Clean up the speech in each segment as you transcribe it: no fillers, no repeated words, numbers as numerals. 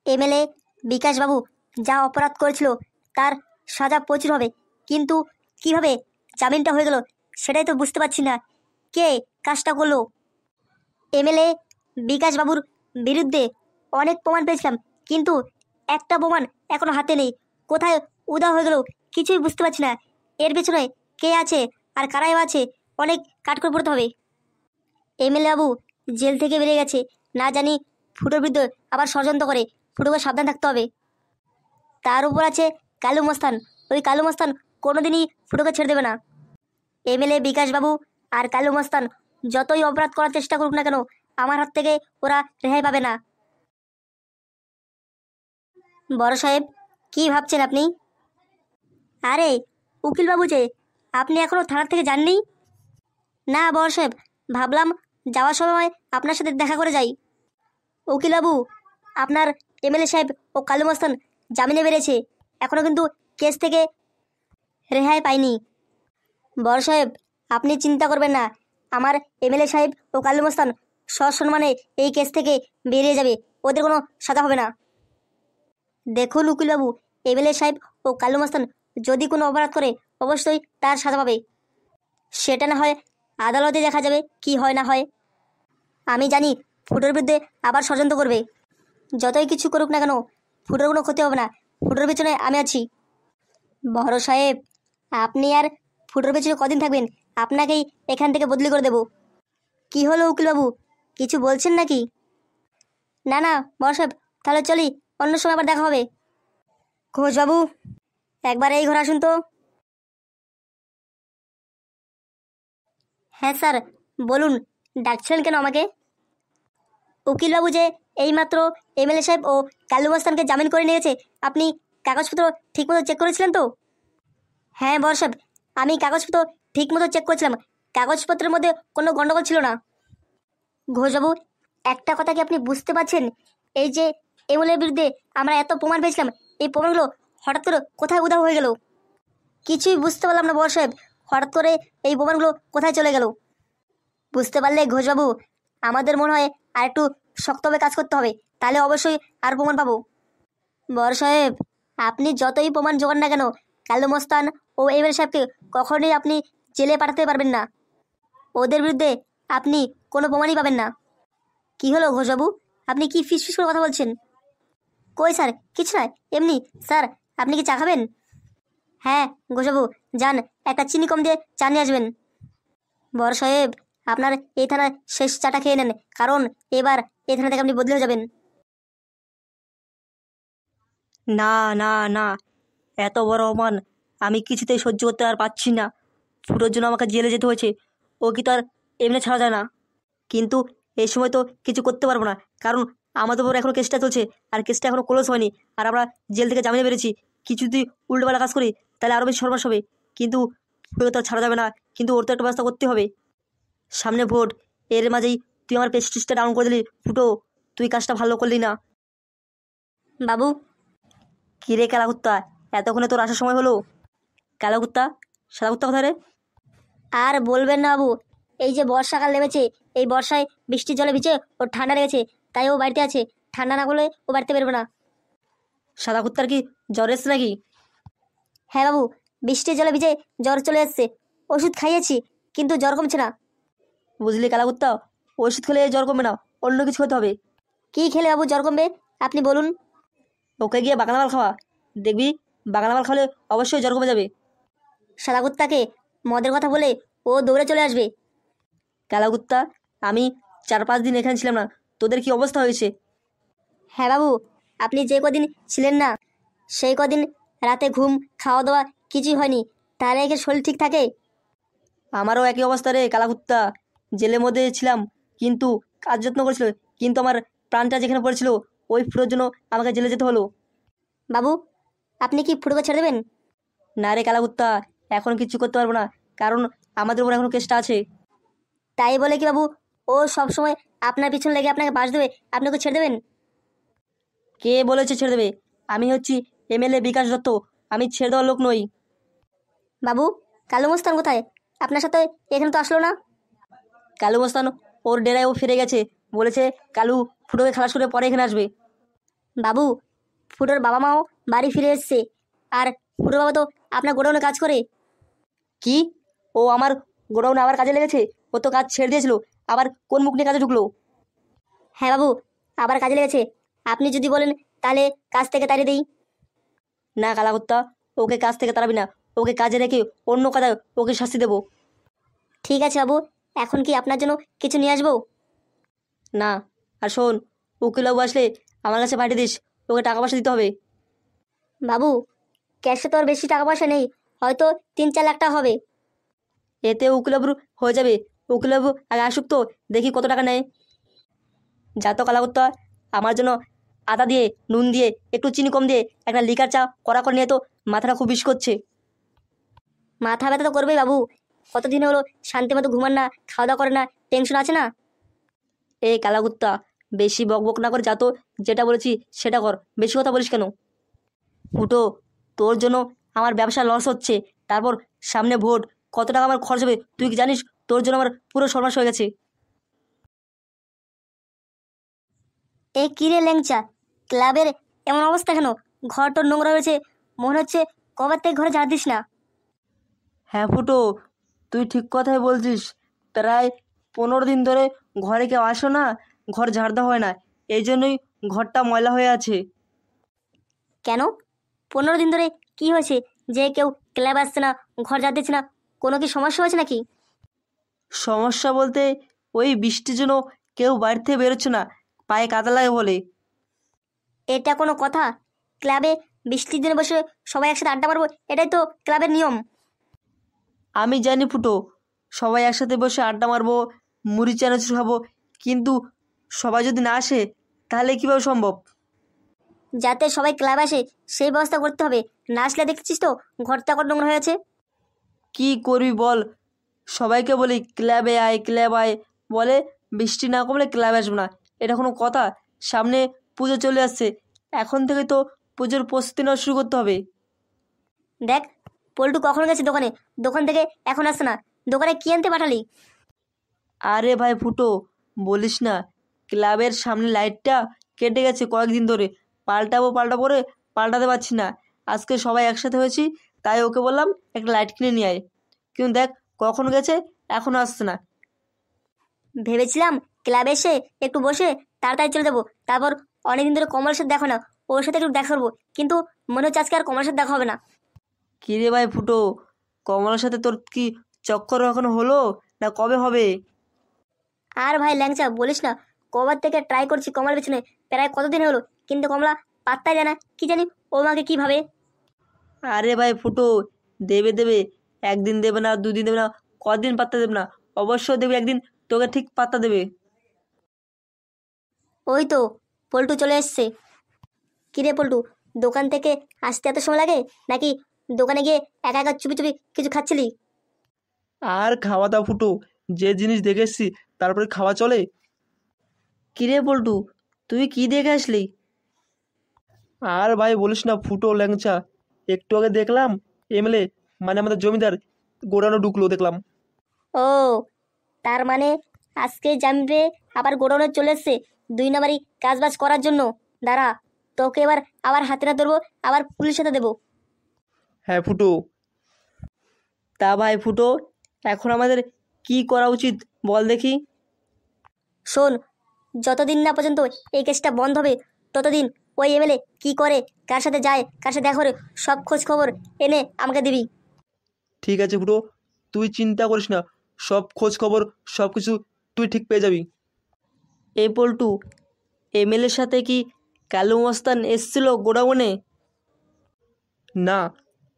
MLA বিকাশবাবু যা অপরাধ করেছিল তার সাজা প্রচুর হবে, কিন্তু কিভাবে জামিনটা হয়ে গেল সেটাই তো বুঝতে পারছি না। কে কাজটা করলো? এমএলএ বিকাশবাবুর বিরুদ্ধে অনেক প্রমাণ পেয়েছিলাম, কিন্তু একটা প্রমাণ এখনো হাতে নেই। কোথায় উধাও হয়ে গেল কিছুই বুঝতে পারছি না। এর পেছনে কে আছে আর কারাই বা আছে, অনেক কাঠখড় পড়তে হবে। এমএলএ বাবু জেল থেকে বেরিয়ে গেছে, না জানি ফুটোর বিরুদ্ধে আবার ষড়যন্ত্র করে। ফুটোকে সাবধান থাকতে হবে। তার উপর আছে কালু মস্তান। ওই কালু মস্তান কোনোদিনই ফুটোকে ছেড়ে দেবে না। এমএলএ বিকাশবাবু আর কালু মস্তান যতই অপরাধ করার চেষ্টা করুক না কেন, আমার হাত থেকে ওরা রেহাই পাবে না। বড় সাহেব, কি ভাবছেন আপনি? আরে উকিলবাবু যে, আপনি এখনো থানার থেকে যাননি? না বড় সাহেব, ভাবলাম যাওয়ার সময় আপনার সাথে দেখা করে যাই। উকিলবাবু, আপনার এমএলএ সাহেব ও কালু মস্তান জামিনে বেরিয়েছে, এখনো কিন্তু কেস থেকে রেহাই পায়নি। বড় সাহেব, আপনি চিন্তা করবেন না, আমার এমএলএ সাহেব ও কালু মস্তান সসম্মানে এই কেস থেকে বেরিয়ে যাবে, ওদের কোনো সাজা হবে না। দেখুন উকিলবাবু, এমএলএ সাহেব ও কালু মস্তান যদি কোনো অপরাধ করে অবশ্যই তার সাজা পাবে। সেটা না হয় আদালতে দেখা যাবে কি হয় না হয়। আমি জানি ফুটোর বিরুদ্ধে আবার ষড়যন্ত্র করবে। যতই কিছু করুক না কেন, ফুটোর কোনো ক্ষতি হবে না। ফুটোর পিছনে আমি আছি। বড় সাহেব, আপনি আর ফুটোর পেছনে কদিন থাকবেন? আপনাকেই এখান থেকে বদলি করে দেব। কি হলো উকিলবাবু, কিছু বলছেন নাকি? না না বড় সাহেব, তাহলে চলি, অন্য সময় আবার দেখা হবে। ঘোষবাবু, একবার এই ঘরে আসুন তো। হ্যাঁ স্যার, বলুন, ডাকছিলেন কেন আমাকে? উকিলবাবু যে এইমাত্র এমএলএ সাহেব ও কালু মস্তানকে জামিন করে নিয়েছে, আপনি কাগজপত্র ঠিকমতো চেক করেছিলেন তো? হ্যাঁ বড় সাহেব, আমি কাগজপত্র ঠিকমতো চেক করেছিলাম, কাগজপত্রের মধ্যে কোনো গন্ডগোল ছিল না। ঘোষবাবু, একটা কথা কি আপনি বুঝতে পারছেন? এই যে এমএলএর বিরুদ্ধে আমরা এত প্রমাণ পেয়েছিলাম, এই প্রমাণগুলো হঠাৎ করে কোথায় উধাও হয়ে গেল? কিছুই বুঝতে পারলাম না বড় সাহেব, হঠাৎ করে এই প্রমাণগুলো কোথায় চলে গেল? বুঝতে পারলে ঘোষবাবু, আমাদের মনে হয় আর একটু শক্তভাবে কাজ করতে হবে, তাহলে অবশ্যই আর প্রমাণ পাবো। বড় সাহেব, আপনি যতই প্রমাণ জোগান না কেন, কালু মস্তান ও এমএলএ সাহেবকে কখনোই আপনি জেলে পাঠাতে পারবেন না। ওদের বিরুদ্ধে আপনি কোনো প্রমাণই পাবেন না। কি হলো ঘোষবাবু, আপনি কি ফিসফিস করে কথা বলছেন? কই স্যার, কিছু নয়, এমনি। স্যার, আপনি কি চা খাবেন? হ্যাঁ ঘোষবাবু, যান, একটা চিনি কম দিয়ে চা নিয়ে আসবেন। বড় সাহেব, আপনার এই থানার শেষ চাটা খেয়ে নেন, কারণ এবার এই থানা থেকে আপনি বদলে হয়ে যাবেন। না না না, এত বড় অপমান আমি কিছুতেই সহ্য করতে আর পারছি না। ফুটোর জন্য আমাকে জেলে যেতে হয়েছে, ও কি তো আর এমনি ছাড়া যায় না। কিন্তু এই সময় তো কিছু করতে পারবো না, কারণ আমাদের উপর এখনো কেসটা চলছে, আর কেসটা এখনো ক্লোজ হয়নি, আর আমরা জেল থেকে জামিনে বেরিয়েছি। কিছু যদি উল্টোপাল্টা কাজ করি তাহলে আরও বেশি সর্বনাশ হবে। কিন্তু ফুটোকে তো আর ছাড়া যাবে না, কিন্তু ওর তো একটা ব্যবস্থা করতে হবে। সামনে ভোট, এর মাঝেই তুই আমার প্রেস্টিজটা ডাউন করে দিলি ফুটো, তুই কাজটা ভালো করলি না। বাবু, কিরে কালাকুত্তা, এতক্ষণে তোর আসার সময় হলো? কালাকুত্তা, সাদা কুত্তা কোথায় রে? আর বলবেন না বাবু, এই যে বর্ষাকাল নেমেছে, এই বর্ষায় বৃষ্টির জলে ভিজে ওর ঠান্ডা লেগেছে, তাই ও বাড়িতে আছে। ঠান্ডা না করলে ও বাড়িতে বেরোবে না। সাদা কুত্তার কি জ্বর এসছে নাকি? হ্যাঁ বাবু, বৃষ্টির জলে ভিজে জ্বর চলে এসছে। ওষুধ খাইয়েছি, কিন্তু জ্বর কমছে না। বুঝলি কালাকুত্তা, ওষুধ খেলে জ্বর কমবে না, অন্য কিছু খেতে হবে। কি খেলে বাবু জ্বর কমবে, আপনি বলুন। ওকে গিয়ে বাগানা মাল খাওয়া, দেখবি বাগানা মাল খাওয়ালে অবশ্যই জ্বর কমে যাবে। সাদা কুত্তাকে মদের কথা বলে ও দৌড়ে চলে আসবে। কালাকুত্তা, আমি 4-5 দিন এখানে ছিলাম না, তোদের কি অবস্থা হয়েছে? হ্যাঁ বাবু, আপনি যে কদিন ছিলেন না, সেই কদিন রাতে ঘুম খাওয়া দাওয়া কিছুই হয়নি, তাহলে একে শরীর ঠিক থাকে? আমারও একই অবস্থা রে কালাকুত্তা, জেলের মধ্যে ছিলাম, কিন্তু কাজ যত্ন করেছিল, কিন্তু আমার প্রাণটা যেখানে পড়েছিল ওই ফুটোর জন্য আমাকে জেলে যেতে হলো। বাবু, আপনি কি ফুটোকে ছেড়ে দেবেন? না রে কালাকুত্তা, এখন কিছু করতে পারবো না, কারণ আমাদের উপর এখনো কেসটা আছে। তাই বলে কি বাবু ও সব সময় আপনার পিছন লেগে আপনাকে বাস দেবে, আপনি ওকে ছেড়ে দেবেন? কে বলেছে ছেড়ে দেবে? আমি হচ্ছি এমএলএ বিকাশ দত্ত, আমি ছেড়ে দেওয়ার লোক নই। বাবু, কালু মস্তান কোথায়? আপনার সাথে এখানে তো আসলো না। কালু মস্তান ওর ডেরায় ও ফিরে গেছে, বলেছে কালু ফুটোকে খালাস করে পরে এখানে আসবে। বাবু, ফুটোর বাবা মাও বাড়ি ফিরে এসছে। আর ফুটোর বাবা তো আপনার গোডাউনে কাজ করে। কি? ও আমার গোডাউনে আবার কাজে লেগেছে? ও তো কাজ ছেড়ে দিয়েছিল, আবার কোন মুখ নিয়ে কাজে ঢুকলো? হ্যাঁ বাবু, আবার কাজে লেগেছে। আপনি যদি বলেন তাহলে কাজ থেকে তাড়িয়ে দিই। না কালাকুত্তা, ওকে কাজ থেকে তাড়াবি না, ওকে কাজে রেখে অন্য কাজে ওকে শাস্তি দেবো। ঠিক আছে বাবু, এখন কি আপনার জন্য কিছু নিয়ে আসবো? না। আর শোন, উকিলবাবু আসলে আমার কাছে পাঠিয়ে দিস, ওকে টাকা পয়সা দিতে হবে। বাবু, ক্যাশে তো আর বেশি টাকা পয়সা নেই, হয়তো 3-4 লাখ টাকা হবে। এতে উকিলবাবুর হয়ে যাবে। উকিলবাবু আগে আসুক তো, দেখি কত টাকা নেয়। যা তো কালাকুত্তা, আমার জন্য আদা দিয়ে, নুন দিয়ে, একটু চিনি কম দিয়ে একটা লিকার চা কড়া করে নিয়ে তো, মাথাটা খুব বিষ করছে। মাথা ব্যথা তো করবেই বাবু। কতদিন হলো শান্তি মতো ঘুমান না, খাওয়া দাওয়া করে না, টেনশন আছে না? এই কালাকুত্তা, বেশি বকবক না করে যা তো, যেটা বলেছি সেটা কর, বেশি কথা বলিস কেন? ফুটো, তোর জন্য আমার ব্যবসা লস হচ্ছে, তারপর সামনে ভোট, কত টাকা আমার খরচ হবে তুই কি জানিস? তোর জন্য আমার পুরো সর্বনাশ হয়ে গেছে। এ কি রে ল্যাংচা, ক্লাবের এমন অবস্থা কেন? ঘর তোর নোংরা হয়েছে, মনে হচ্ছে কবার থেকে ঘরে ঝাড় দিস না। হ্যাঁ ফুটো, তুই ঠিক কথাই বলছিস। প্রায় 15 দিন ধরে ঘরে কেউ আসো না, ঘর ঝাড় দেওয়া হয় না, এই জন্যই ঘরটা ময়লা হয়ে আছে। কেন? 15 দিন ধরে কি হয়েছে যে কেউ ক্লাব আসছে না, ঘর ঝাড় দিচ্ছে না? কোনো কি সমস্যা হয়েছে নাকি? সমস্যা বলতে, ওই বৃষ্টির জন্য কেউ বাড়ি থেকে বেরোচ্ছে না, পায়ে কাদা লাগে বলে। এটা কোনো কথা? ক্লাবে বৃষ্টির দিনে বসে সবাই একসাথে আড্ডা মারবো, এটাই তো ক্লাবের নিয়ম। আমি জানি ফুটো, সবাই একসাথে বসে আড্ডা মারবো, মুড়ি চানাচুর খাবো, কিন্তু সবাই যদি না আসে তাহলে কীভাবে সম্ভব? যাতে সবাই ক্লাব আসে সেই ব্যবস্থা করতে হবে। না আসলে দেখছিস তো ঘরটা কত নোংরা হয়েছে। কি করবি বল? সবাইকে বলি ক্লাবে আয়, ক্লাব আয়, বলে বৃষ্টি না কমলে ক্লাবে আসবো না। এটা কোনো কথা? সামনে পুজো চলে আসছে, এখন থেকে তো পুজোর প্রস্তুতি নেওয়া শুরু করতে হবে। দেখ, পল্টু কখন গেছে দোকানে, দোকান থেকে এখন আসছে না। দোকানে কি আনতে পাঠালি? আরে ভাই ফুটো, বলিস না, ক্লাবের সামনে লাইটটা কেটে গেছে কয়েকদিন ধরে, পাল্টাবো পাল্টাবো করে পাল্টাতে পারছি না। আজকে সবাই একসাথে হয়েছি, তাই ওকে বললাম একটা লাইট কিনে নিয়ে আয়, কিন্তু দেখ কখন গেছে, এখনও আসছে না। ভেবেছিলাম ক্লাবে এসে একটু বসে তাড়াতাড়ি চলে যাবো, তারপর অনেকদিন ধরে কমলের সাথে দেখো না, ওর সাথে একটু দেখা করবো, কিন্তু মনে হচ্ছে আজকে আর কমলের সাথে দেখা হবে না। কী রে ভাই ফুটো, কমলার সাথে তোর কি চক্কর এখনো হলো, না কবে হবে? আর ভাই ল্যাংচা বলিস না, কবার থেকে ট্রাই করছি কমলার পেছনে, প্রায় কতদিন হলো, কিন্তু কমলা পাত্তাই দেয় না। কি জানি ও আমাকে কি ভাবে। আরে ভাই ফুটো, দেবে দেবে, একদিন দেবে না, দুদিন দেবে না, কদিন পাত্তা দেবে না, অবশ্যই দেবে একদিন, তোকে ঠিক পাত্তা দেবে। ওই তো পল্টু চলে এসছে। কিরে পল্টু, দোকান থেকে আসতে এত সময় লাগে নাকি? দোকানে গিয়ে একা একা চুপি চুপি কিছু খাচ্ছিলি? আর খাওয়া দাওয়া ফুটো, যে জিনিস দেখে এসছি তারপরে খাওয়া চলে? কিরে পল্টু, তুই কি দেখে আসলি? আর ভাই বলিস না ফুটো ল্যাংচা, একটু আগে দেখলাম এমএলএ, মানে আমাদের জমিদার, গোডাউনে ঢুকলো দেখলাম। ও, তার মানে আজকে জানবে আবার গোডাউনে চলে এসছে 2 নাম্বারই কাজবাজ করার জন্য। দাঁড়া, তোকে এবার আবার হাতে না ধরবো, আবার পুলিশের হাতে দেবো। হ্যাঁ ফুটো। তা ভাই ফুটো, এখন আমাদের কি করা উচিত বল দেখি। শোন, যতদিন না পর্যন্ত এই কেসটা বন্ধ হবে ততদিন ওই এমএলএ কি করে, কার সাথে যায়, কার সাথে দেখা করে, সব খোঁজ খবর এনে আমাকে দিবি। ঠিক আছে ফুটো, তুই চিন্তা করিস না, সব খোঁজ খবর সব কিছু তুই ঠিক পেয়ে যাবি। এই পল্টু, এমএলএর সাথে কি কালু মস্তান এসছিল গোডাউনে? না,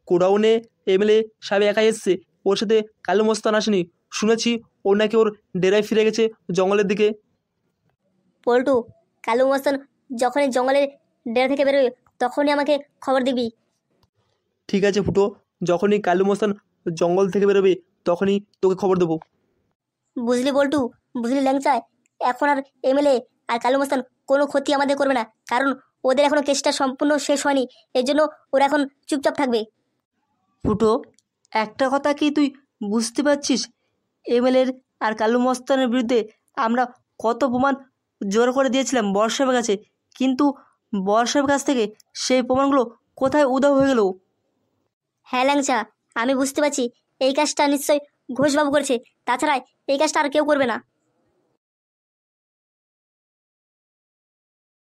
গোডাউনে এমএলএ সাহেব একাই এসছে, ওর সাথে কালু মস্তান আসেনি। শুনেছি ও নাকি ওর ডেরায় ফিরে গেছে জঙ্গলের দিকে। পল্টু, কালু মস্তান যখনই জঙ্গলের ডেরা থেকে বেরোবে তখনই আমাকে খবর দিবি। ঠিক আছে ফুটো, যখনই কালু মস্তান জঙ্গল থেকে বেরোবে তখনই তোকে খবর দেবো। বুঝলি বল্টু, বুঝলি ল্যাংচায়, এখন আর এমএলএ আর কালু মস্তান কোনো ক্ষতি আমাদের করবে না, কারণ ওদের এখনো কেসটা সম্পূর্ণ শেষ হয়নি। এর জন্য ওরা এখন চুপচাপ থাকবে। ফুটো, একটা কথা কি তুই বুঝতে পারছিস? এমএলএর আর কালু মস্তানের বিরুদ্ধে আমরা কত প্রমাণ জোর করে দিয়েছিলাম বর্ষা কাছে, কিন্তু বর্ষার কাছ থেকে সেই প্রমাণগুলো কোথায় উধাও হয়ে গেল? হ্যাঁ ল্যাংচা, আমি বুঝতে পারছি এই কাজটা নিশ্চয়ই ঘোষবাবু করেছে, তাছাড়া এই কাজটা আর কেউ করবে না।